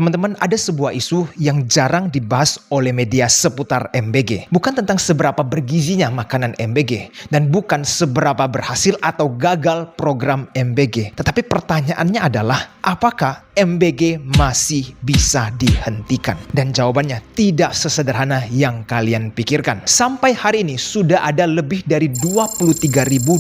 Teman-teman, ada sebuah isu yang jarang dibahas oleh media seputar MBG. Bukan tentang seberapa bergizinya makanan MBG, dan bukan seberapa berhasil atau gagal program MBG. Tetapi pertanyaannya adalah, apakah MBG masih bisa dihentikan? Dan jawabannya tidak sesederhana yang kalian pikirkan. Sampai hari ini sudah ada lebih dari 23.000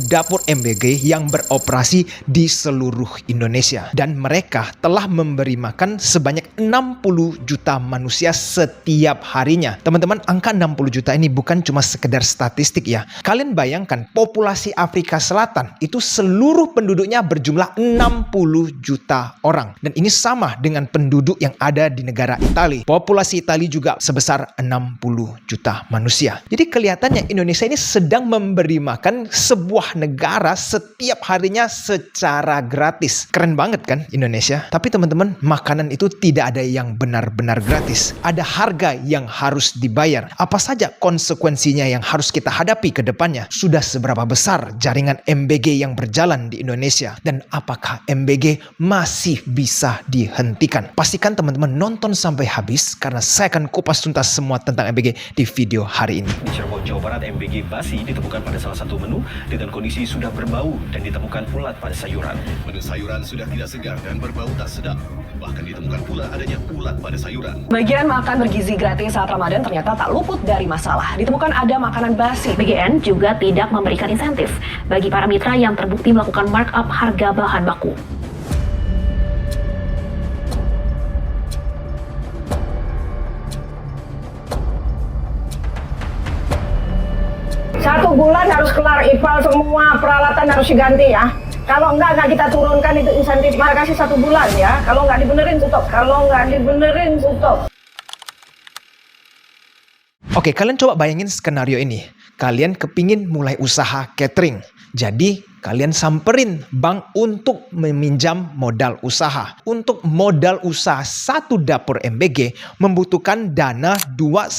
dapur MBG yang beroperasi di seluruh Indonesia. Dan mereka telah memberi makan sebanyak 60 juta manusia setiap harinya. Teman-teman, angka 60 juta ini bukan cuma sekedar statistik ya. Kalian bayangkan populasi Afrika Selatan itu seluruh penduduknya berjumlah 60 juta orang. Dan ini sama dengan penduduk yang ada di negara Italia. Populasi Italia juga sebesar 60 juta manusia. Jadi kelihatannya Indonesia ini sedang memberi makan sebuah negara setiap harinya secara gratis. Keren banget kan Indonesia? Tapi teman-teman, makanan itu tidak ada yang benar-benar gratis. Ada harga yang harus dibayar. Apa saja konsekuensinya yang harus kita hadapi ke depannya? Sudah seberapa besar jaringan MBG yang berjalan di Indonesia? Dan apakah MBG masih bisa dihentikan? Pastikan teman-teman nonton sampai habis, karena saya akan kupas tuntas semua tentang MBG di video hari ini. Di Cirebon, Jawa Barat, MBG basi ditemukan pada salah satu menu dengan kondisi sudah berbau dan ditemukan ulat pada sayuran. Menu sayuran sudah tidak segar dan berbau tak sedap. Bahkan ditemukan pula adanya ulat pada sayuran. Bagian makan bergizi gratis saat Ramadan ternyata tak luput dari masalah. Ditemukan ada makanan basi. BGN juga tidak memberikan insentif bagi para mitra yang terbukti melakukan markup harga bahan baku. Satu bulan harus kelar IPAL, semua peralatan harus diganti ya. Kalau nggak kita turunkan itu insentif. Maka kasih 1 bulan ya. Kalau nggak dibenerin tutup. Kalau nggak dibenerin tutup. Oke, kalian coba bayangin skenario ini. Kalian kepingin mulai usaha catering. Jadi kalian samperin bank untuk meminjam modal usaha. Untuk modal usaha satu dapur MBG membutuhkan dana 2,5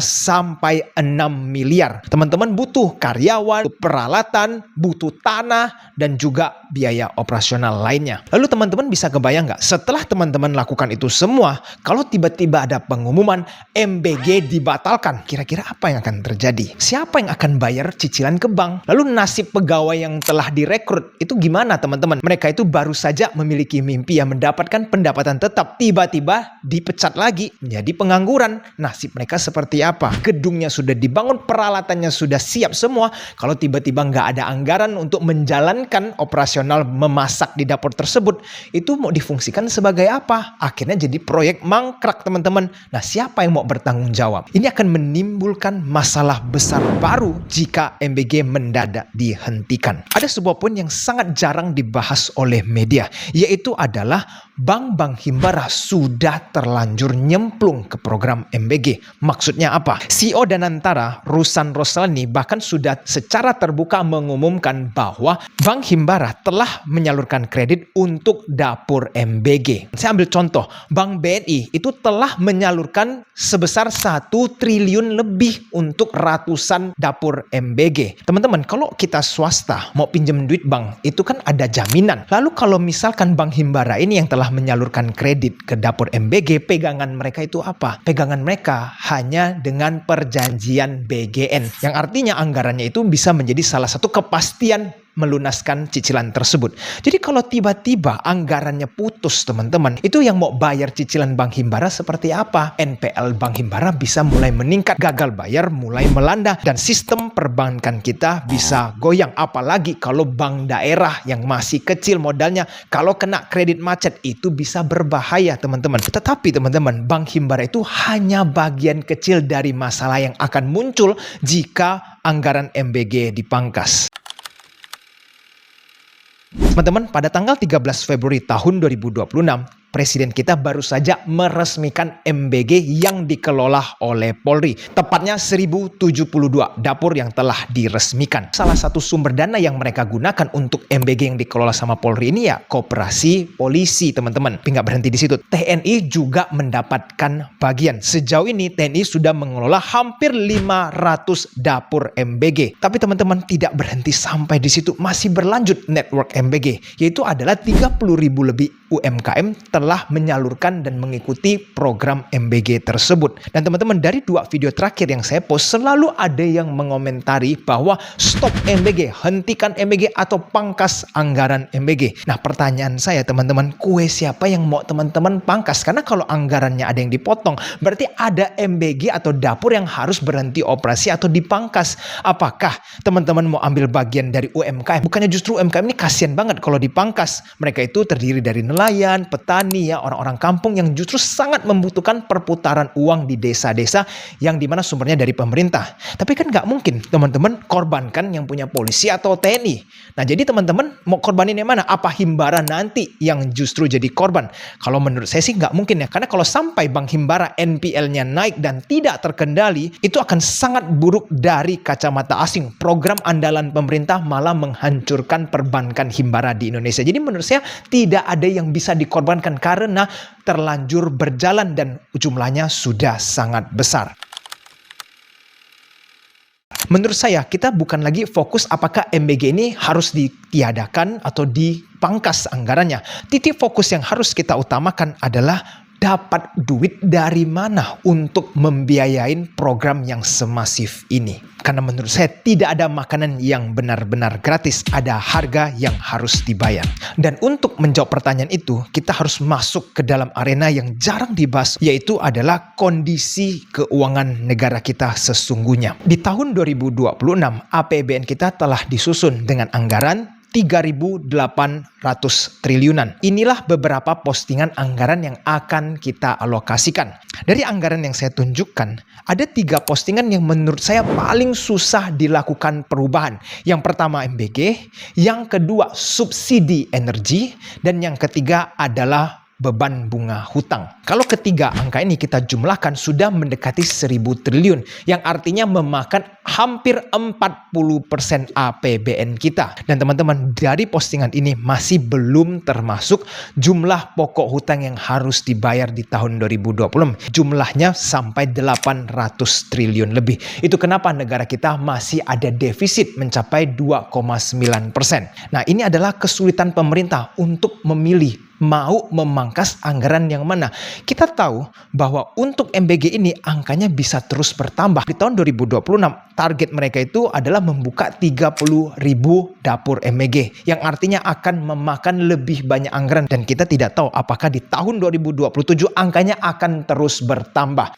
sampai 6 miliar. Teman-teman butuh karyawan, butuh peralatan, butuh tanah, dan juga biaya operasional lainnya. Lalu teman-teman bisa kebayang nggak? Setelah teman-teman lakukan itu semua, kalau tiba-tiba ada pengumuman MBG dibatalkan, kira-kira apa yang akan terjadi? Siapa yang akan bayar cicilan ke bank? Lalu nasib pegawai yang telah direkrut itu gimana teman-teman? Mereka itu baru saja memiliki mimpi yang mendapatkan pendapatan tetap, tiba-tiba dipecat lagi menjadi pengangguran. Nasib mereka seperti apa? Gedungnya sudah dibangun, peralatannya sudah siap semua. Kalau tiba-tiba nggak ada anggaran untuk menjalankan operasional memasak di dapur tersebut, itu mau difungsikan sebagai apa? Akhirnya jadi proyek mangkrak teman-teman. Nah, siapa yang mau bertanggung jawab? Ini akan menimbulkan masalah besar baru jika MBG mendadak dihentikan. Ada sebuah poin yang sangat jarang dibahas oleh media, yaitu adalah bank-bank himbara sudah terlanjur nyemplung ke program MBG. Maksudnya apa? CEO Danantara, Ruslan Roslani, bahkan sudah secara terbuka mengumumkan bahwa bank himbara telah menyalurkan kredit untuk dapur MBG. Saya ambil contoh, Bank BNI itu telah menyalurkan sebesar 1 triliun lebih untuk ratusan dapur MBG. Teman-teman, kalau kita swasta mau pinjam duit bank, itu kan ada jaminan. Lalu kalau misalkan bank himbara ini yang telah menyalurkan kredit ke dapur MBG, pegangan mereka itu apa? Pegangan mereka hanya dengan perjanjian BGN, yang artinya anggarannya itu bisa menjadi salah satu kepastian melunaskan cicilan tersebut. Jadi kalau tiba-tiba anggarannya putus teman-teman, itu yang mau bayar cicilan bank himbara seperti apa? NPL bank himbara bisa mulai meningkat, gagal bayar mulai melanda, dan sistem perbankan kita bisa goyang. Apalagi kalau bank daerah yang masih kecil modalnya, kalau kena kredit macet itu bisa berbahaya teman-teman. Tetapi teman-teman, bank himbara itu hanya bagian kecil dari masalah yang akan muncul jika anggaran MBG dipangkas. Teman-teman, pada tanggal 13 Februari tahun 2026, Presiden kita baru saja meresmikan MBG yang dikelola oleh Polri. Tepatnya 1072 dapur yang telah diresmikan. Salah satu sumber dana yang mereka gunakan untuk MBG yang dikelola sama Polri ini ya koperasi polisi teman-teman. Tapi nggak berhenti di situ. TNI juga mendapatkan bagian. Sejauh ini TNI sudah mengelola hampir 500 dapur MBG. Tapi teman-teman tidak berhenti sampai di situ. Masih berlanjut network MBG. Yaitu adalah 30.000 lebih UMKM telah menyalurkan dan mengikuti program MBG tersebut. Dan teman-teman, dari 2 video terakhir yang saya post, selalu ada yang mengomentari bahwa stop MBG, hentikan MBG atau pangkas anggaran MBG. Nah, pertanyaan saya teman-teman, kue siapa yang mau teman-teman pangkas? Karena kalau anggarannya ada yang dipotong, berarti ada MBG atau dapur yang harus berhenti operasi atau dipangkas. Apakah teman-teman mau ambil bagian dari UMKM? Bukannya justru UMKM ini kasihan banget kalau dipangkas. Mereka itu terdiri dari nelayan, petani, ya, orang-orang kampung yang justru sangat membutuhkan perputaran uang di desa-desa yang dimana sumbernya dari pemerintah. Tapi kan nggak mungkin teman-teman korbankan yang punya polisi atau TNI. Nah, jadi teman-teman mau korbanin yang mana? Apa Himbara nanti yang justru jadi korban? Kalau menurut saya sih nggak mungkin ya. Karena kalau sampai Bank Himbara NPL-nya naik dan tidak terkendali, itu akan sangat buruk dari kacamata asing. Program andalan pemerintah malah menghancurkan perbankan Himbara di Indonesia. Jadi menurut saya tidak ada yang bisa dikorbankan karena terlanjur berjalan dan jumlahnya sudah sangat besar. Menurut saya, kita bukan lagi fokus apakah MBG ini harus ditiadakan atau dipangkas anggarannya. Titik fokus yang harus kita utamakan adalah dapat duit dari mana untuk membiayain program yang semasif ini. Karena menurut saya tidak ada makanan yang benar-benar gratis, ada harga yang harus dibayar. Dan untuk menjawab pertanyaan itu, kita harus masuk ke dalam arena yang jarang dibahas, yaitu adalah kondisi keuangan negara kita sesungguhnya. Di tahun 2026, APBN kita telah disusun dengan anggaran 3.800 triliunan. Inilah beberapa postingan anggaran yang akan kita alokasikan. Dari anggaran yang saya tunjukkan, ada 3 postingan yang menurut saya paling susah dilakukan perubahan. Yang pertama MBG, yang kedua subsidi energi, dan yang ketiga adalah beban bunga hutang. Kalau ketiga angka ini kita jumlahkan sudah mendekati 1.000 triliun, yang artinya memakan hampir 40% APBN kita. Dan teman-teman, dari postingan ini masih belum termasuk jumlah pokok hutang yang harus dibayar di tahun 2020. Jumlahnya sampai 800 triliun lebih. Itu kenapa negara kita masih ada defisit mencapai 2,9%. Nah, ini adalah kesulitan pemerintah untuk memilih mau memangkas anggaran yang mana. Kita tahu bahwa untuk MBG ini angkanya bisa terus bertambah. Di tahun 2026 target mereka itu adalah membuka 30.000 dapur MBG, yang artinya akan memakan lebih banyak anggaran, dan kita tidak tahu apakah di tahun 2027 angkanya akan terus bertambah.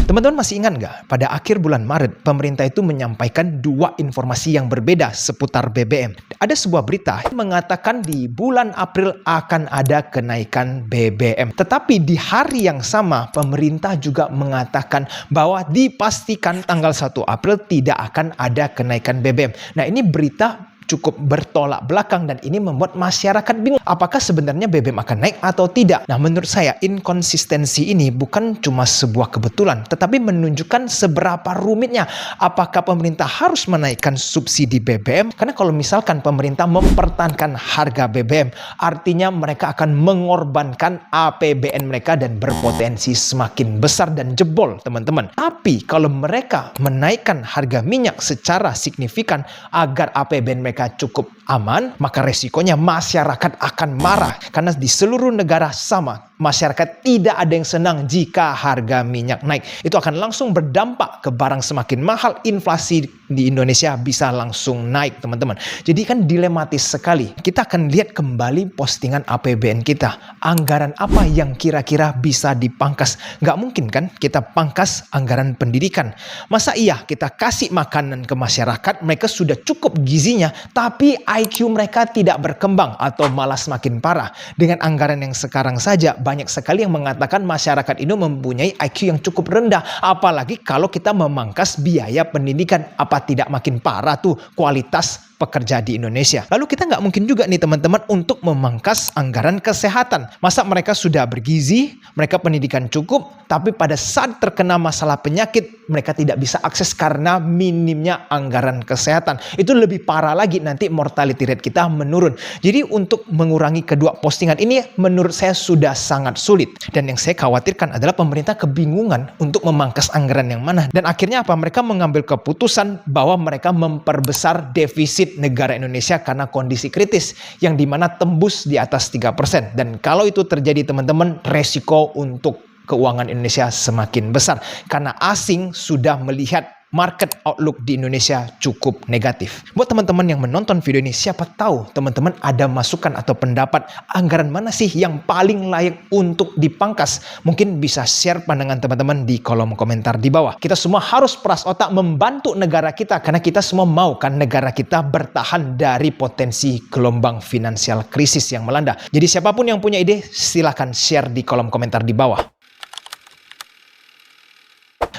Teman-teman masih ingat nggak? Pada akhir bulan Maret, pemerintah itu menyampaikan 2 informasi yang berbeda seputar BBM. Ada sebuah berita yang mengatakan di bulan April akan ada kenaikan BBM. Tetapi di hari yang sama, pemerintah juga mengatakan bahwa dipastikan tanggal 1 April tidak akan ada kenaikan BBM. Nah, ini berita cukup bertolak belakang dan ini membuat masyarakat bingung. Apakah sebenarnya BBM akan naik atau tidak? Nah, menurut saya inkonsistensi ini bukan cuma sebuah kebetulan, tetapi menunjukkan seberapa rumitnya. Apakah pemerintah harus menaikkan subsidi BBM? Karena kalau misalkan pemerintah mempertahankan harga BBM, artinya mereka akan mengorbankan APBN mereka dan berpotensi semakin besar dan jebol, teman-teman. Tapi kalau mereka menaikkan harga minyak secara signifikan agar APBN mereka cukup aman, maka resikonya masyarakat akan marah. Karena di seluruh negara sama, masyarakat tidak ada yang senang jika harga minyak naik. Itu akan langsung berdampak ke barang semakin mahal, inflasi di Indonesia bisa langsung naik, teman-teman. Jadi kan dilematis sekali. Kita akan lihat kembali postingan APBN kita. Anggaran apa yang kira-kira bisa dipangkas? Nggak mungkin kan kita pangkas anggaran pendidikan. Masa iya kita kasih makanan ke masyarakat, mereka sudah cukup gizinya, tapi IQ mereka tidak berkembang atau malah semakin parah. Dengan anggaran yang sekarang saja, banyak sekali yang mengatakan masyarakat ini mempunyai IQ yang cukup rendah. Apalagi kalau kita memangkas biaya pendidikan, apa tidak makin parah tuh kualitas pekerja di Indonesia. Lalu kita nggak mungkin juga nih teman-teman untuk memangkas anggaran kesehatan. Masa mereka sudah bergizi, mereka pendidikan cukup, tapi pada saat terkena masalah penyakit, mereka tidak bisa akses karena minimnya anggaran kesehatan. Itu lebih parah lagi, nanti mortality rate kita menurun. Jadi untuk mengurangi kedua postingan ini menurut saya sudah sangat sulit. Dan yang saya khawatirkan adalah pemerintah kebingungan untuk memangkas anggaran yang mana. Dan akhirnya apa? Mereka mengambil keputusan bahwa mereka memperbesar defisit defisit negara Indonesia karena kondisi kritis yang dimana tembus di atas 3%. Dan kalau itu terjadi teman-teman, resiko untuk keuangan Indonesia semakin besar karena asing sudah melihat market outlook di Indonesia cukup negatif. Buat teman-teman yang menonton video ini, siapa tahu teman-teman ada masukan atau pendapat anggaran mana sih yang paling layak untuk dipangkas. Mungkin bisa share pandangan teman-teman di kolom komentar di bawah. Kita semua harus peras otak membantu negara kita karena kita semua mau kan negara kita bertahan dari potensi gelombang finansial krisis yang melanda. Jadi siapapun yang punya ide, silahkan share di kolom komentar di bawah.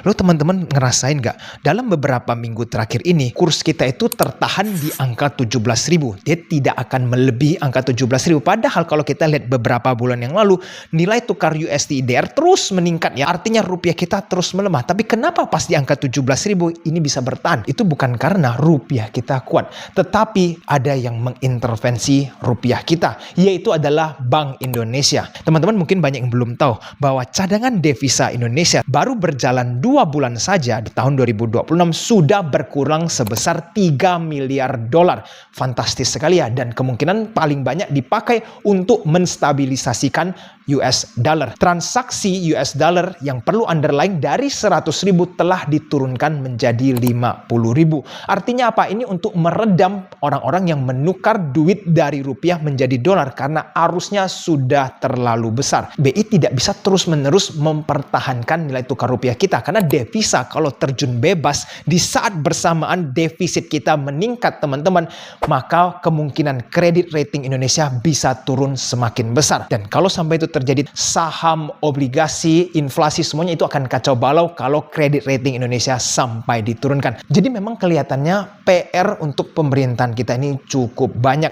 Lalu teman-teman ngerasain nggak? Dalam beberapa minggu terakhir ini, kurs kita itu tertahan di angka 17.000. Dia tidak akan melebihi angka 17.000. Padahal kalau kita lihat beberapa bulan yang lalu, nilai tukar USD IDR terus meningkat ya. Artinya rupiah kita terus melemah. Tapi kenapa pas di angka 17.000 ini bisa bertahan? Itu bukan karena rupiah kita kuat. Tetapi ada yang mengintervensi rupiah kita. Yaitu adalah Bank Indonesia. Teman-teman mungkin banyak yang belum tahu bahwa cadangan devisa Indonesia baru berjalan 2 bulan saja di tahun 2026 sudah berkurang sebesar 3 miliar dolar. Fantastis sekali ya, dan kemungkinan paling banyak dipakai untuk menstabilisasikan US dollar. Transaksi US dollar yang perlu underline dari 100.000 telah diturunkan menjadi 50.000. Artinya apa? Ini untuk meredam orang-orang yang menukar duit dari rupiah menjadi dolar karena arusnya sudah terlalu besar. BI tidak bisa terus-menerus mempertahankan nilai tukar rupiah kita karena devisa kalau terjun bebas di saat bersamaan defisit kita meningkat teman-teman, maka kemungkinan kredit rating Indonesia bisa turun semakin besar. Dan kalau sampai itu terjadi, saham, obligasi, inflasi semuanya itu akan kacau balau kalau kredit rating Indonesia sampai diturunkan. Jadi memang kelihatannya PR untuk pemerintahan kita ini cukup banyak.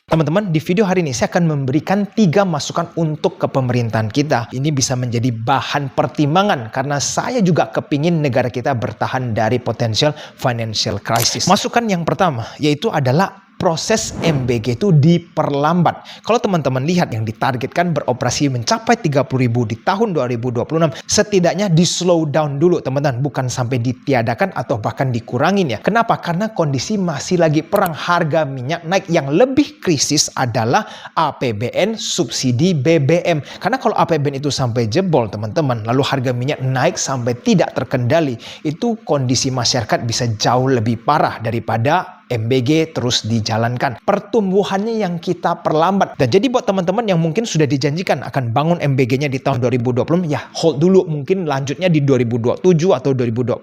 Teman-teman, di video hari ini saya akan memberikan 3 masukan untuk kepemerintahan kita. Ini bisa menjadi bahan pertimbangan karena saya juga kepingin negara kita bertahan dari potensial financial crisis. Masukan yang pertama yaitu adalah proses MBG itu diperlambat. Kalau teman-teman lihat yang ditargetkan beroperasi mencapai 30.000 di tahun 2026, setidaknya di slow down dulu teman-teman, bukan sampai ditiadakan atau bahkan dikurangin ya. Kenapa? Karena kondisi masih lagi perang, harga minyak naik. Yang lebih krisis adalah APBN subsidi BBM. Karena kalau APBN itu sampai jebol teman-teman, lalu harga minyak naik sampai tidak terkendali, itu kondisi masyarakat bisa jauh lebih parah daripada MBG terus dijalankan. Pertumbuhannya yang kita perlambat. Dan jadi buat teman-teman yang mungkin sudah dijanjikan akan bangun MBG-nya di tahun 2020, ya hold dulu, mungkin lanjutnya di 2027 atau 2028.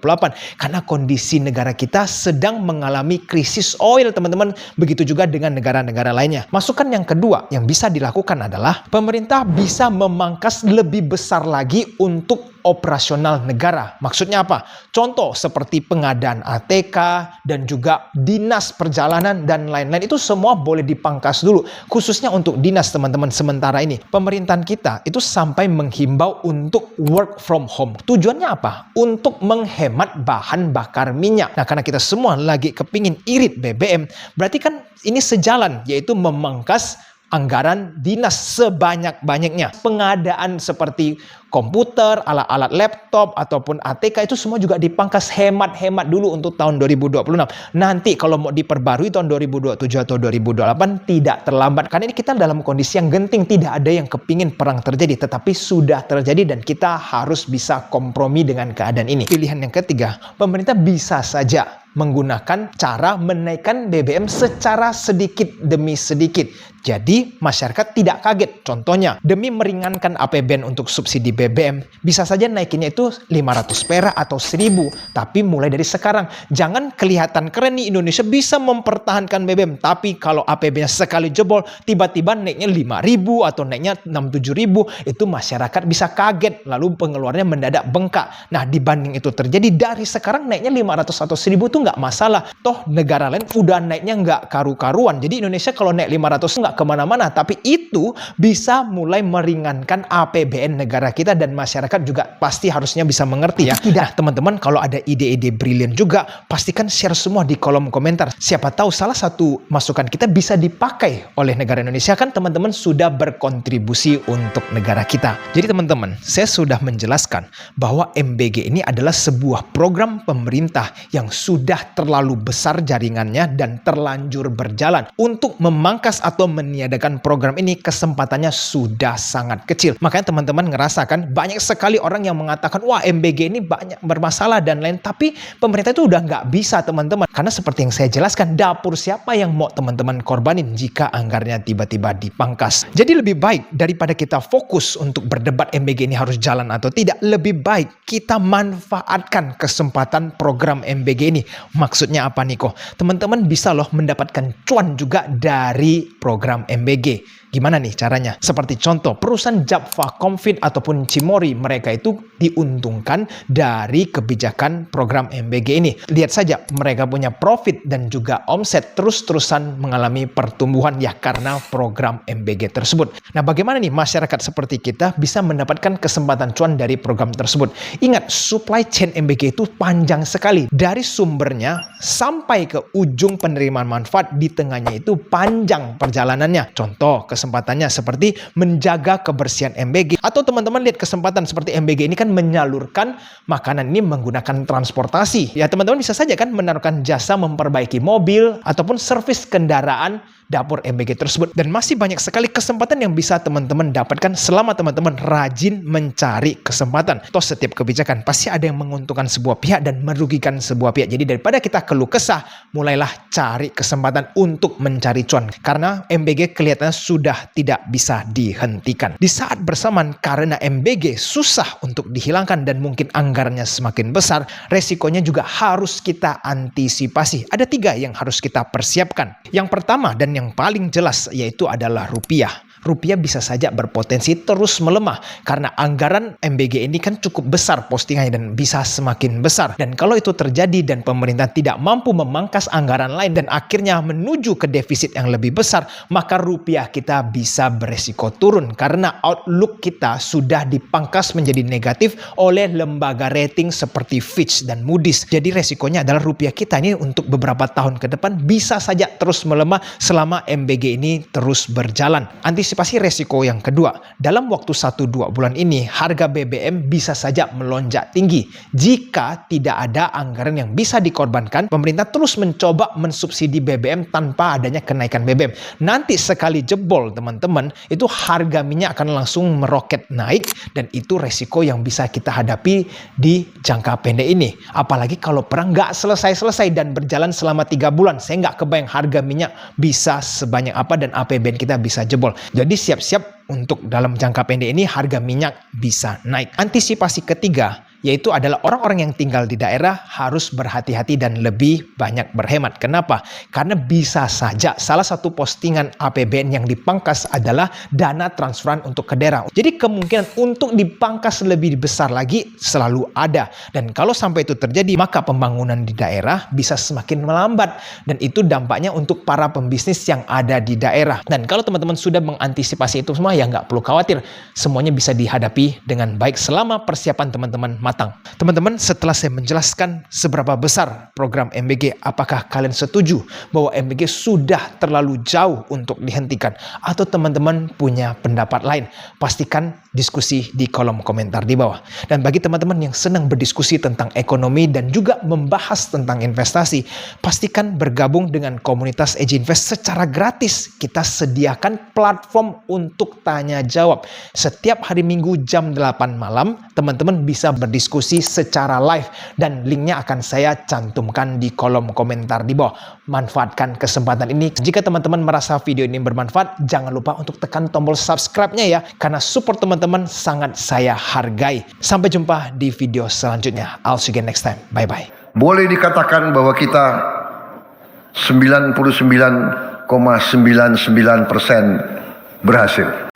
Karena kondisi negara kita sedang mengalami krisis oil teman-teman. Begitu juga dengan negara-negara lainnya. Masukan yang kedua yang bisa dilakukan adalah pemerintah bisa memangkas lebih besar lagi untuk operasional negara. Maksudnya apa? Contoh seperti pengadaan ATK dan juga dinas perjalanan dan lain-lain, itu semua boleh dipangkas dulu. Khususnya untuk dinas teman-teman sementara ini. Pemerintahan kita itu sampai menghimbau untuk work from home. Tujuannya apa? Untuk menghemat bahan bakar minyak. Nah, karena kita semua lagi kepingin irit BBM, berarti kan ini sejalan, yaitu memangkas anggaran dinas sebanyak-banyaknya. Pengadaan seperti komputer, alat-alat laptop, ataupun ATK itu semua juga dipangkas, hemat-hemat dulu untuk tahun 2026. Nanti kalau mau diperbarui tahun 2027 atau 2028 tidak terlambat. Karena ini kita dalam kondisi yang genting, tidak ada yang kepingin perang terjadi, tetapi sudah terjadi dan kita harus bisa kompromi dengan keadaan ini. Pilihan yang ketiga, pemerintah bisa saja menggunakan cara menaikkan BBM secara sedikit demi sedikit. Jadi masyarakat tidak kaget. Contohnya, demi meringankan APBN untuk subsidi BBM, bisa saja naikinnya itu 500 perak atau 1.000. Tapi mulai dari sekarang, jangan kelihatan keren nih Indonesia bisa mempertahankan BBM. Tapi kalau APBN sekali jebol, tiba-tiba naiknya 5.000 atau naiknya 6-7.000, itu masyarakat bisa kaget. Lalu pengeluarannya mendadak bengkak. Nah, dibanding itu terjadi dari sekarang naiknya 500 atau 1.000 itu nggak masalah. Toh negara lain udah naiknya nggak karu-karuan. Jadi Indonesia kalau naik 500 nggak nggak kemana-mana, tapi itu bisa mulai meringankan APBN negara kita dan masyarakat juga pasti harusnya bisa mengerti ya. Tidak, teman-teman, kalau ada ide-ide brilian juga, pastikan share semua di kolom komentar. Siapa tahu salah satu masukan kita bisa dipakai oleh negara Indonesia, kan teman-teman sudah berkontribusi untuk negara kita. Jadi teman-teman, saya sudah menjelaskan bahwa MBG ini adalah sebuah program pemerintah yang sudah terlalu besar jaringannya dan terlanjur berjalan. Untuk memangkas atau meniadakan program ini kesempatannya sudah sangat kecil. Makanya teman-teman ngerasakan banyak sekali orang yang mengatakan, wah MBG ini banyak bermasalah dan lain. Tapi pemerintah itu udah nggak bisa teman-teman. Karena seperti yang saya jelaskan, dapur siapa yang mau teman-teman korbanin jika anggarannya tiba-tiba dipangkas. Jadi lebih baik daripada kita fokus untuk berdebat MBG ini harus jalan atau tidak, lebih baik kita manfaatkan kesempatan program MBG ini. Maksudnya apa nih kok? Teman-teman bisa loh mendapatkan cuan juga dari program MBG. Gimana nih caranya? Seperti contoh, perusahaan Japfa, Comfit, ataupun Cimory, mereka itu diuntungkan dari kebijakan program MBG ini. Lihat saja, mereka punya profit dan juga omset terus-terusan mengalami pertumbuhan ya karena program MBG tersebut. Nah, bagaimana nih masyarakat seperti kita bisa mendapatkan kesempatan cuan dari program tersebut? Ingat, supply chain MBG itu panjang sekali. Dari sumbernya sampai ke ujung penerimaan manfaat di tengahnya itu panjang perjalanannya. Contoh, kesempatannya seperti menjaga kebersihan MBG. Atau teman-teman lihat kesempatan seperti MBG ini kan menyalurkan makanan ini menggunakan transportasi. Ya teman-teman bisa saja kan menaruhkan jasa memperbaiki mobil ataupun servis kendaraan dapur MBG tersebut. Dan masih banyak sekali kesempatan yang bisa teman-teman dapatkan selama teman-teman rajin mencari kesempatan. Toh setiap kebijakan pasti ada yang menguntungkan sebuah pihak dan merugikan sebuah pihak. Jadi daripada kita keluh kesah, mulailah cari kesempatan untuk mencari cuan. Karena MBG kelihatannya sudah tidak bisa dihentikan. Di saat bersamaan karena MBG susah untuk dihilangkan dan mungkin anggarannya semakin besar, resikonya juga harus kita antisipasi. Ada 3 yang harus kita persiapkan. Yang pertama dan yang paling jelas yaitu adalah rupiah. Rupiah bisa saja berpotensi terus melemah karena anggaran MBG ini kan cukup besar postingannya dan bisa semakin besar. Dan kalau itu terjadi dan pemerintah tidak mampu memangkas anggaran lain dan akhirnya menuju ke defisit yang lebih besar, maka rupiah kita bisa beresiko turun karena outlook kita sudah dipangkas menjadi negatif oleh lembaga rating seperti Fitch dan Moody's. Jadi resikonya adalah rupiah kita ini untuk beberapa tahun ke depan bisa saja terus melemah selama MBG ini terus berjalan. Antisipasi resiko yang kedua, dalam waktu 1-2 bulan ini harga BBM bisa saja melonjak tinggi. Jika tidak ada anggaran yang bisa dikorbankan, pemerintah terus mencoba mensubsidi BBM tanpa adanya kenaikan BBM. Nanti sekali jebol teman-teman, itu harga minyak akan langsung meroket naik dan itu resiko yang bisa kita hadapi di jangka pendek ini. Apalagi kalau perang nggak selesai-selesai dan berjalan selama 3 bulan. Saya nggak kebayang harga minyak bisa sebanyak apa dan APBN kita bisa jebol. Jadi siap-siap untuk dalam jangka pendek ini harga minyak bisa naik. Antisipasi ketiga yaitu adalah orang-orang yang tinggal di daerah harus berhati-hati dan lebih banyak berhemat. Kenapa? Karena bisa saja salah satu postingan APBN yang dipangkas adalah dana transferan untuk ke daerah. Jadi kemungkinan untuk dipangkas lebih besar lagi selalu ada. Dan kalau sampai itu terjadi, maka pembangunan di daerah bisa semakin melambat. Dan itu dampaknya untuk para pembisnis yang ada di daerah. Dan kalau teman-teman sudah mengantisipasi itu semua, ya nggak perlu khawatir. Semuanya bisa dihadapi dengan baik selama persiapan teman-teman matang. Teman-teman, setelah saya menjelaskan seberapa besar program MBG, apakah kalian setuju bahwa MBG sudah terlalu jauh untuk dihentikan? Atau teman-teman punya pendapat lain? Pastikan diskusi di kolom komentar di bawah. Dan bagi teman-teman yang senang berdiskusi tentang ekonomi dan juga membahas tentang investasi, pastikan bergabung dengan komunitas Eji Invest secara gratis. Kita sediakan platform untuk tanya jawab. Setiap hari Minggu jam 8 malam, teman-teman bisa berdiskusi secara live dan linknya akan saya cantumkan di kolom komentar di bawah. Manfaatkan kesempatan ini. Jika teman-teman merasa video ini bermanfaat, jangan lupa untuk tekan tombol subscribe-nya ya, karena support teman-teman sangat saya hargai. Sampai jumpa di video selanjutnya. I'll see you again next time. Bye-bye. Boleh dikatakan bahwa kita 99,99% berhasil.